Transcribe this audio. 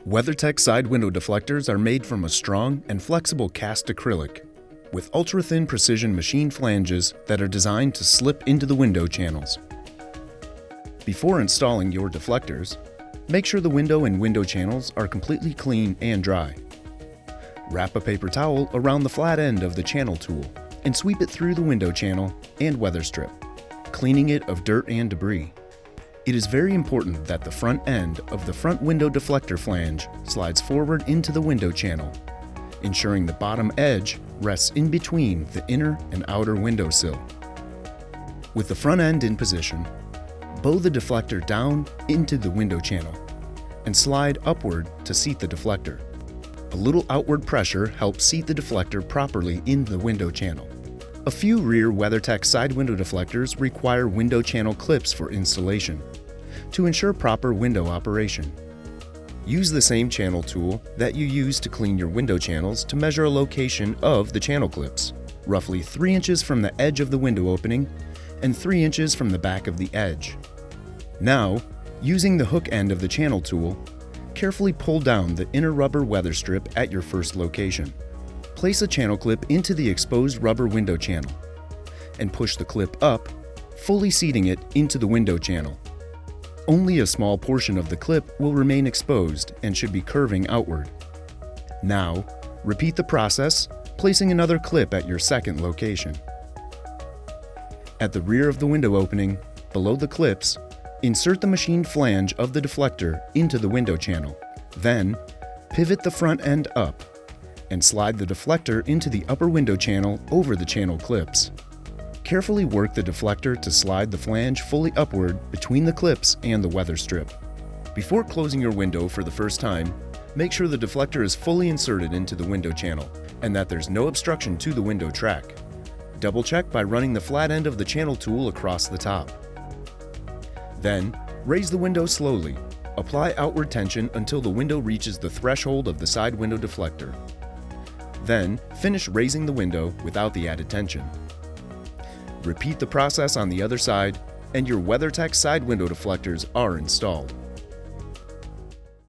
WeatherTech Side Window Deflectors are made from a strong and flexible cast acrylic with ultra-thin precision machined flanges that are designed to slip into the window channels. Before installing your deflectors, make sure the window and window channels are completely clean and dry. Wrap a paper towel around the flat end of the channel tool and sweep it through the window channel and weather strip, cleaning it of dirt and debris. It is very important that the front end of the front window deflector flange slides forward into the window channel, ensuring the bottom edge rests in between the inner and outer window sill. With the front end in position, bow the deflector down into the window channel and slide upward to seat the deflector. A little outward pressure helps seat the deflector properly in the window channel. A few rear WeatherTech side window deflectors require window channel clips for installation to ensure proper window operation. Use the same channel tool that you use to clean your window channels to measure a location of the channel clips, roughly 3 inches from the edge of the window opening and 3 inches from the back of the edge. Now, using the hook end of the channel tool, carefully pull down the inner rubber weather strip at your first location. Place a channel clip into the exposed rubber window channel and push the clip up, fully seating it into the window channel. Only a small portion of the clip will remain exposed and should be curving outward. Now, repeat the process, placing another clip at your second location. At the rear of the window opening, below the clips, insert the machined flange of the deflector into the window channel. Then, pivot the front end up and slide the deflector into the upper window channel over the channel clips. Carefully work the deflector to slide the flange fully upward between the clips and the weather strip. Before closing your window for the first time, make sure the deflector is fully inserted into the window channel and that there's no obstruction to the window track. Double check by running the flat end of the channel tool across the top. Then, raise the window slowly. Apply outward tension until the window reaches the threshold of the side window deflector. Then, finish raising the window without the added tension. Repeat the process on the other side, and your WeatherTech side window deflectors are installed.